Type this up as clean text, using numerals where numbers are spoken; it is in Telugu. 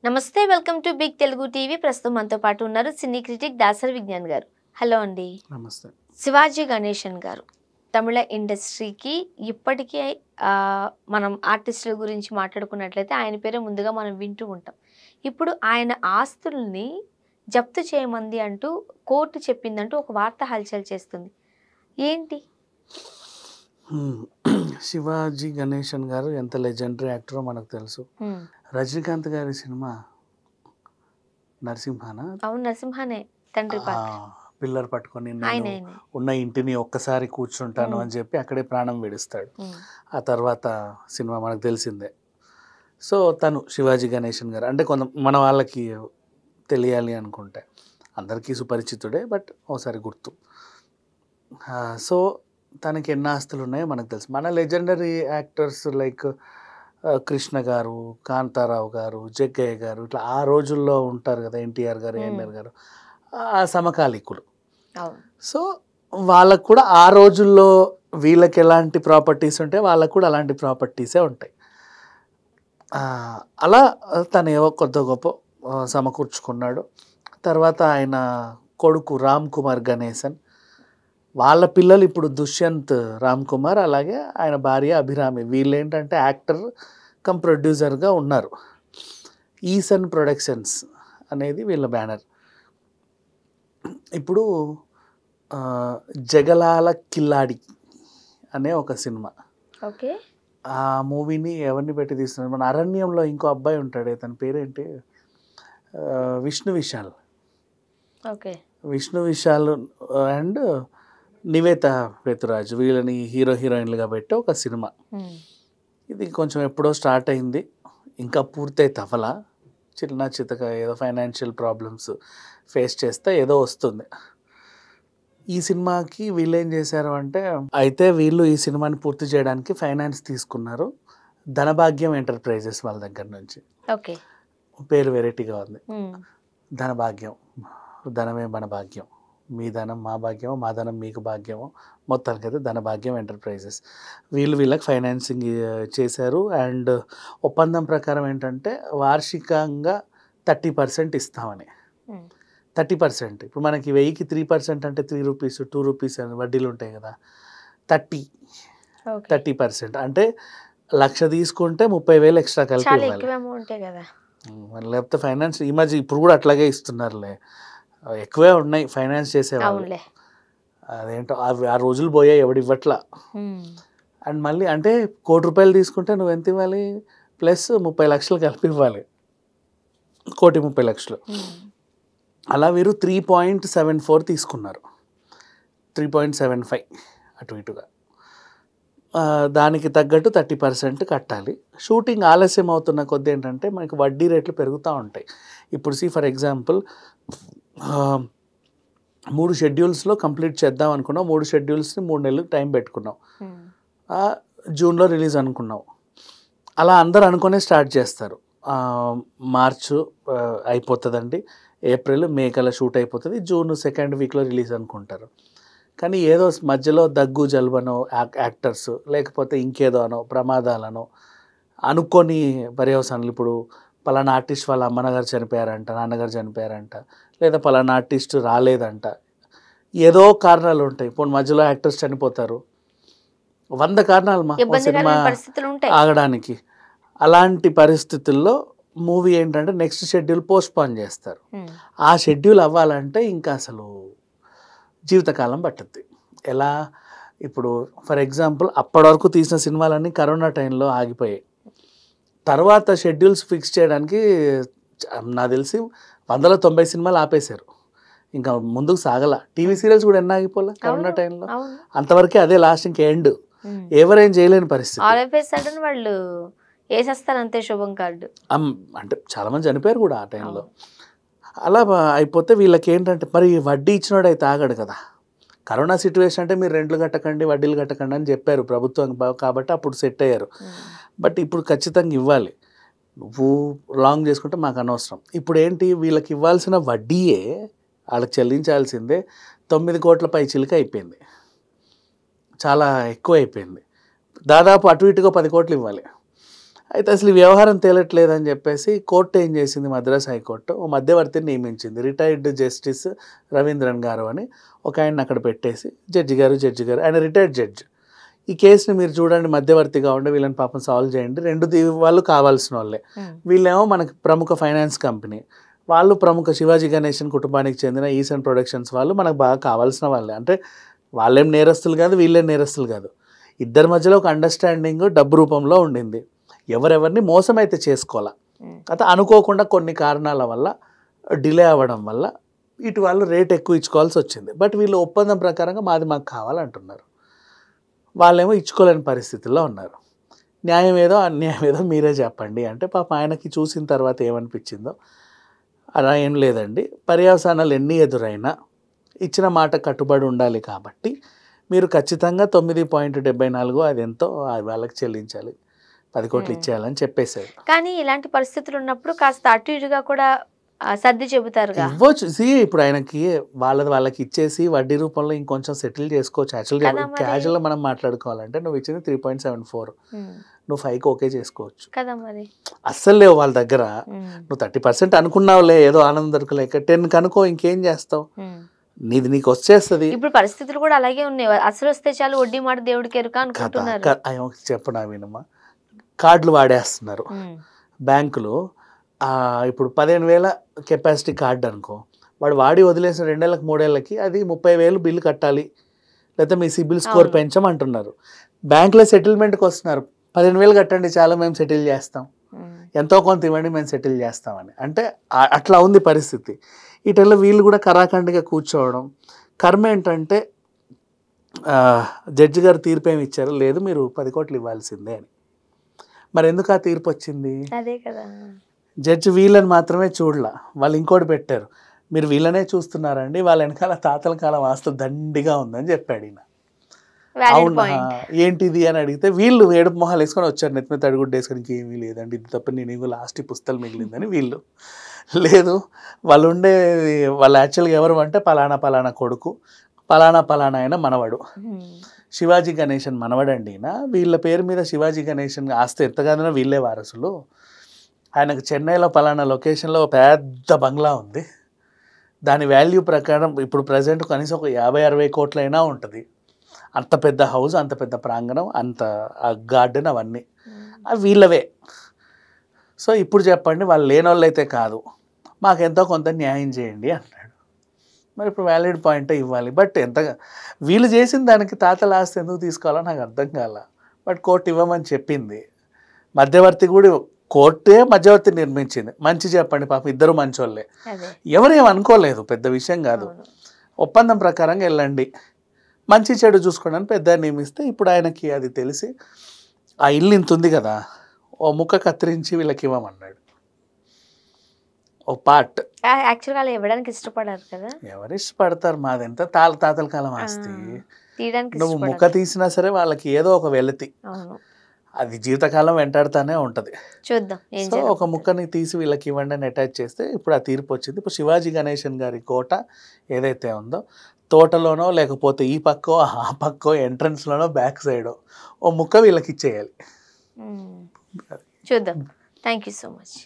నమస్తే welcome to Big Telugu TV. ప్రస్తుతం మనతో పాటు ఉన్నారు సినీ క్రిటిక్ దాసరి విజ్ఞాన్ గారు. హలో అండి. నమస్తే. శివాజీ గణేశన్ గారు తమిళ ఇండస్ట్రీకి ఇప్పటికీ మనం ఆర్టిస్టుల గురించి మాట్లాడుకున్నట్లయితే ఆయన పేరే ముందుగా మనం వింటూ ఉంటాం. ఇప్పుడు ఆయన ఆస్తుల్ని జప్తు చేయమంది అంటూ కోర్టు చెప్పిందంటూ ఒక వార్త హల్చల్ చేస్తుంది. ఏంటి? శివాజీ గణేశన్ గారు ఎంత లెజెండరీ యాక్టరో మనకు తెలుసు. రజనీకాంత్ గారి సినిమా నరసింహానా? అవును, నరసింహానే తండ్రి పాత్ర. పిల్లర్ పట్టుకొని నేను ఉన్న ఇంటిని ఒక్కసారి కూర్చుంటాను అని చెప్పి అక్కడే ప్రాణం విడుస్తాడు. ఆ తర్వాత సినిమా మనకు తెలిసిందే. సో తను శివాజీ గణేశన్ గారు అంటే మన వాళ్ళకి తెలియాలి అనుకుంటే అందరికీ సుపరిచితుడే, బట్ ఒకసారి గుర్తు. సో తనకి ఎన్ని ఆస్తులు ఉన్నాయో మనకు తెలుసు. మన లెజెండరీ యాక్టర్స్ లైక్ కృష్ణ గారు, కాంతారావు గారు, జగ్గయ్య గారు, ఇట్లా ఆ రోజుల్లో ఉంటారు కదా, ఎన్టీఆర్ గారు, ఎన్ఆర్ గారు, ఆ సమకాలీకులు. సో వాళ్ళకు కూడా ఆ రోజుల్లో వీళ్ళకి ఎలాంటి ప్రాపర్టీస్ ఉంటాయి, వాళ్ళకు కూడా అలాంటి ప్రాపర్టీసే ఉంటాయి. అలా తను ఏవో కొద్ది గొప్ప సమకూర్చుకున్నాడు. తర్వాత ఆయన కొడుకు రామ్ కుమార్ గణేశన్, వాళ్ళ పిల్లలు ఇప్పుడు దుష్యంత్ రామ్ కుమార్, అలాగే ఆయన భార్య అభిరామి. వీళ్ళు ఏంటంటే యాక్టర్ కమ్ ప్రొడ్యూసర్గా ఉన్నారు. ఈసన్ ప్రొడక్షన్స్ అనేది వీళ్ళ బ్యానర్. ఇప్పుడు జగలాల కిల్లాడి అనే ఒక సినిమా, ఓకే, ఆ మూవీని ఎవరిని పెట్టి తీస్తున్నారు, మన అరణ్యంలో ఇంకో అబ్బాయి ఉంటాడు, తన పేరేంటి, విష్ణు విశాల్. ఓకే, విష్ణు విశాల్ అండ్ నివేత పేతురాజు, వీళ్ళని హీరో హీరోయిన్లుగా పెట్టి ఒక సినిమా. ఇది కొంచెం ఎప్పుడో స్టార్ట్ అయింది, ఇంకా పూర్తయితే అవ్వలా. చిన్న చితక ఏదో ఫైనాన్షియల్ ప్రాబ్లమ్స్ ఫేస్ చేస్తే ఏదో వస్తుంది. ఈ సినిమాకి వీళ్ళు ఏం చేశారు అంటే, అయితే వీళ్ళు ఈ సినిమాని పూర్తి చేయడానికి ఫైనాన్స్ తీసుకున్నారు ధనభాగ్యం ఎంటర్ప్రైజెస్ వాళ్ళ దగ్గర నుంచి. ఓకే, పేరు వెరైటీగా ఉంది, ధనభాగ్యం. ధనమే మన భాగ్యం, మీ ధనం మా భాగ్యమో, మా ధనం మీకు భాగ్యమో, మొత్తానికి అయితే ధనభాగ్యం ఎంటర్ప్రైజెస్. వీళ్ళకి ఫైనాన్సింగ్ చేశారు. అండ్ ఒప్పందం ప్రకారం ఏంటంటే వార్షికంగా 30% ఇస్తామని. 30%. ఇప్పుడు మనకి 1000కి 3% అంటే 3 రూపీస్ 2 రూపీస్ అని వడ్డీలు ఉంటాయి కదా. 30% అంటే 1,00,000 తీసుకుంటే 30,000 ఎక్స్ట్రా కలిపి ఇవ్వాలి. లేకపోతే ఫైనాన్స్ ఈ మధ్య ఇప్పుడు కూడా అట్లాగే ఇస్తున్నారులే, ఎక్కువే ఉన్నాయి ఫైనాన్స్ చేసేవాళ్ళు. అదేంటో ఆ రోజులు పోయాయి, ఎవడు ఇవ్వట్లా. అండ్ మళ్ళీ అంటే ₹1,00,00,000 తీసుకుంటే నువ్వు ఎంత ఇవ్వాలి, ప్లస్ 30 లక్షలు కలిపి ఇవ్వాలి, 1,30,00,000. అలా వీరు 3.74 తీసుకున్నారు, 3.75 అటు ఇటుగా. దానికి తగ్గట్టు 30% కట్టాలి. షూటింగ్ ఆలస్యం అవుతున్న కొద్ది ఏంటంటే మనకి వడ్డీ రేట్లు పెరుగుతూ ఉంటాయి. ఇప్పుడు ఫర్ ఎగ్జాంపుల్ 3 షెడ్యూల్స్లో కంప్లీట్ చేద్దాం అనుకున్నాం, 3 షెడ్యూల్స్ని 3 నెలలు టైం పెట్టుకున్నాం, జూన్లో రిలీజ్ అనుకున్నాం. అలా అందరు అనుకునే స్టార్ట్ చేస్తారు. మార్చు అయిపోతుందండి, ఏప్రిల్ మే కల్లా షూట్ అయిపోతుంది, జూన్ 2nd వీక్లో రిలీజ్ అనుకుంటారు. కానీ ఏదో మధ్యలో దగ్గు జలుబనో యాక్టర్స్, లేకపోతే ఇంకేదో అనో ప్రమాదాలనో అనుకొని పర్యవసానాలు. ఇప్పుడు పలానా ఆర్టిస్ట్ వాళ్ళ అమ్మగారు చనిపోయారంట, నాన్నగారు చనిపోయారంట, లేదా పలానా ఆర్టిస్ట్ రాలేదంట, ఏదో కారణాలు ఉంటాయి. ఇప్పుడు మధ్యలో యాక్టర్స్ చనిపోతారు, 100 కారణాలు సినిమా ఆగడానికి. అలాంటి పరిస్థితుల్లో మూవీ ఏంటంటే నెక్స్ట్ షెడ్యూల్ పోస్ట్పోన్ చేస్తారు. ఆ షెడ్యూల్ అవ్వాలంటే ఇంకా అసలు జీవితకాలం పట్టుద్ది. ఎలా, ఇప్పుడు ఫర్ ఎగ్జాంపుల్ అప్పటి వరకు తీసిన సినిమాలన్నీ కరోనా టైంలో ఆగిపోయాయి. తర్వాత షెడ్యూల్స్ ఫిక్స్ చేయడానికి నాకు తెలిసి 190 సినిమాలు ఆపేశారు, ఇంకా ముందుకు సాగల. టీవీ సీరియల్స్ కూడా ఎన్ని ఆగిపోలే కరోనా టైంలో, అంతవరకే అదే లాస్ట్, ఇంకా ఎండ్. ఎవరేం చేయలేని పరిస్థితి. వాళ్ళు వేసేస్తారు అంతే, శుభం కార్డు. అంటే చాలామంది చనిపోయారు కూడా ఆ టైంలో. అలా అయిపోతే వీళ్ళకి ఏంటంటే మరి వడ్డీ ఇచ్చినోడు అయితే ఆగడు కదా. కరోనా సిచ్యువేషన్ అంటే మీరు రెంట్లు కట్టకండి, వడ్డీలు కట్టకండి అని చెప్పారు ప్రభుత్వం, కాబట్టి అప్పుడు సెట్ అయ్యారు. బట్ ఇప్పుడు ఖచ్చితంగా ఇవ్వాలి, నువ్వు లాంగ్ చేసుకుంటే మాకు అనవసరం. ఇప్పుడు ఏంటి, వీళ్ళకి ఇవ్వాల్సిన వడ్డీయే వాళ్ళకి చెల్లించాల్సిందే 9 కోట్ల పై చిలుక అయిపోయింది, చాలా ఎక్కువ అయిపోయింది. దాదాపు అటు ఇటుగా 10 కోట్లు ఇవ్వాలి. అయితే అసలు ఈ వ్యవహారం తేలట్లేదని చెప్పేసి కోర్టు ఏం చేసింది, మద్రాస్ హైకోర్టు ఓ మధ్యవర్తిని నియమించింది. రిటైర్డ్ జస్టిస్ రవీంద్రన్ గారు అని ఒక ఆయన అక్కడ పెట్టేసి, జడ్జి గారు ఆయన రిటైర్డ్ జడ్జి, ఈ కేసుని మీరు చూడండి, మధ్యవర్తిగా ఉండి వీళ్ళని పాపం సాల్వ్ చేయండి. వాళ్ళు కావాల్సిన వాళ్ళే. వీళ్ళేమో మనకి ప్రముఖ ఫైనాన్స్ కంపెనీ, వాళ్ళు ప్రముఖ శివాజీ గణేశన్ కుటుంబానికి చెందిన ఈసన్ ప్రొడక్షన్స్ వాళ్ళు మనకు బాగా కావాల్సిన వాళ్ళే. అంటే వాళ్ళేం నేరస్తులు కాదు, వీళ్ళేం నేరస్తులు కాదు. ఇద్దరి మధ్యలో ఒక అండర్స్టాండింగ్ డబ్బు రూపంలో ఉండింది. ఎవరెవరిని మోసం అయితే చేసుకోవాలా, అయితే అనుకోకుండా కొన్ని కారణాల వల్ల డిలే అవ్వడం వల్ల ఇటు వాళ్ళు రేట్ ఎక్కువ ఇచ్చుకోవాల్సి వచ్చింది. బట్ వీళ్ళు ఒప్పందం ప్రకారంగా మాకు కావాలంటున్నారు. వాళ్ళేమో ఇచ్చుకోలేని పరిస్థితుల్లో ఉన్నారు. న్యాయం ఏదో అన్యాయం ఏదో మీరే చెప్పండి అంటే పాప ఆయనకి చూసిన తర్వాత ఏమనిపించిందో, అలా ఏం లేదండి, పర్యవసానాలు ఎన్ని ఎదురైనా ఇచ్చిన మాట కట్టుబడి ఉండాలి కాబట్టి మీరు ఖచ్చితంగా 9.74 అది ఎంతో వాళ్ళకి చెల్లించాలి, 10 కోట్లు ఇచ్చేయాలని చెప్పేశారు. కానీ ఇలాంటి పరిస్థితులు ఉన్నప్పుడు కాస్త అటు ఇటుగా కూడా సర్ది చెబుతారుగా. ఇవ్వచ్చు. ఇప్పుడు ఆయనకి వాళ్ళకి ఇచ్చేసి వడ్డీ రూపంలో ఇంకొంచెం సెటిల్ చేసుకోవచ్చు. యాక్చువల్గా క్యాజువల్గా మనం మాట్లాడుకోవాలంటే నువ్వు ఇచ్చింది 3.74, నువ్వు 5కి ఓకే చేసుకోవచ్చు కదా. మరి అస్సలు లేవు వాళ్ళ దగ్గర. నువ్వు 30% అనుకున్నావులే, ఏదో ఆనందం దొరకలేక 10 కనుకో, ఇంకేం చేస్తావు, నీకు వచ్చేస్తుంది. ఇప్పుడు పరిస్థితులు కూడా అలాగే ఉన్నాయి. అసలు వస్తే చాలు, వడ్డీ మాట దేవుడికి ఎరుక అనుకుంటున్నారు. చెప్పనా వినమ్మా, కార్డులు వాడేస్తున్నారు బ్యాంకులు. ఇప్పుడు 15,000 కెపాసిటీ కార్డు అనుకో, వాడు వాడి వదిలేసిన 2 ఏళ్ళకి 3 ఏళ్ళకి అది 30,000 బిల్లు కట్టాలి, లేకపోతే మీ సిబిల్ స్కోర్ పెంచమంటున్నారు. బ్యాంకులో సెటిల్మెంట్కి వస్తున్నారు, 15,000 కట్టండి చాలా మేము సెటిల్ చేస్తాం, ఎంతో కొంత ఇవ్వండి మేము సెటిల్ చేస్తామని. అంటే అట్లా ఉంది పరిస్థితి. ఇటల్లో వీళ్ళు కూడా కరాఖండిగా కూర్చోవడం. కర్మ ఏంటంటే జడ్జి గారు తీర్పు ఏమి ఇచ్చారు, లేదు మీరు 10 కోట్లు ఇవ్వాల్సిందే అని. మరి ఎందుకు ఆ తీర్పు వచ్చింది? అదే కదా. జడ్జి వీళ్ళని మాత్రమే చూడలా, వాళ్ళు ఇంకోటి పెట్టారు, మీరు వీళ్ళనే చూస్తున్నారండి, వాళ్ళ వెనకాల తాతల కాలం ఆస్తు దండిగా ఉందని చెప్పాడు ఈయన. అవునా ఏంటిది అని అడిగితే వీళ్ళు ఏడుపు మొహాలు వేసుకొని వచ్చారు, నెత్తి మీద తడిగుడ్డ వేసుకొని ఏమీ లేదండి, ఇది తప్ప నేను లాస్ట్ పుస్తలు మిగిలిందని. వీళ్ళు లేదు, వాళ్ళు యాక్చువల్గా ఎవరు అంటే పలానా కొడుకు, పలానా ఆయన మనవడు, శివాజీ గణేశన్ మనవడండి ఈయన. వీళ్ళ పేరు మీద శివాజీ గణేశన్ ఆస్తి ఎంతగానో వీళ్ళే వారసులు. ఆయనకు చెన్నైలో పలానా లొకేషన్లో పెద్ద బంగ్లా ఉంది, దాని వాల్యూ ప్రకారం ఇప్పుడు ప్రజెంట్ కనీసం ఒక 50-60 కోట్లైనా ఉంటుంది. అంత పెద్ద హౌస్, అంత పెద్ద ప్రాంగణం, అంత గార్డెన్, అవన్నీ వీళ్ళవే. సో ఇప్పుడు చెప్పండి, వాళ్ళు లేని వాళ్ళు అయితే కాదు, మాకెంతో కొంత న్యాయం చేయండి అన్నాడు. మరి ఇప్పుడు వ్యాలిడ్ పాయింటే ఇవ్వాలి. బట్ వీళ్ళు చేసిన దానికి తాతల ఆస్తి ఎందుకు తీసుకోవాలో నాకు అర్థం కాల. బట్ కోర్టు ఇవ్వమని చెప్పింది. మధ్యవర్తి కూడా కోర్టే మధ్యవర్తి నిర్మించింది. మంచి చెప్పండి, పాపం ఇద్దరు మంచోళ్ళే, ఎవరేం అనుకోలేదు, పెద్ద విషయం కాదు. ఒప్పందం ప్రకారంగా వెళ్ళండి, మంచి చెడు చూసుకోవడానికి పెద్ద నియమిస్తే ఇప్పుడు ఆయనకి అది తెలిసి ఆ ఇల్లు ఇంత ఉంది కదా, ఓ ముక్క కత్తిరించి వీళ్ళకి ఇవ్వమన్నాడు, ఓ పార్ట్. యాక్చువల్గా ఇవ్వడానికి ఇష్టపడారు కదా. ఎవరు ఇష్టపడతారు, మాదెంత తాతల కాలం ఆస్తి, నువ్వు ముక్క తీసినా సరే వాళ్ళకి ఏదో ఒక వెలతి, అది జీవితకాలం వెంటాడుతూనే ఉంటుంది. చూద్దాం. సో ఒక ముక్కని తీసి వీళ్ళకి ఇవ్వండి అని అటాచ్ చేస్తే ఇప్పుడు ఆ తీర్పు వచ్చింది. ఇప్పుడు శివాజీ గణేశన్ గారి కోట ఏదైతే ఉందో, తోటలోనో లేకపోతే ఈ పక్కో ఆ పక్కో ఎంట్రన్స్లోనో బ్యాక్ సైడో ఓ ముక్క వీళ్ళకి ఇచ్చేయాలి. చూద్దాం. Thank you so much.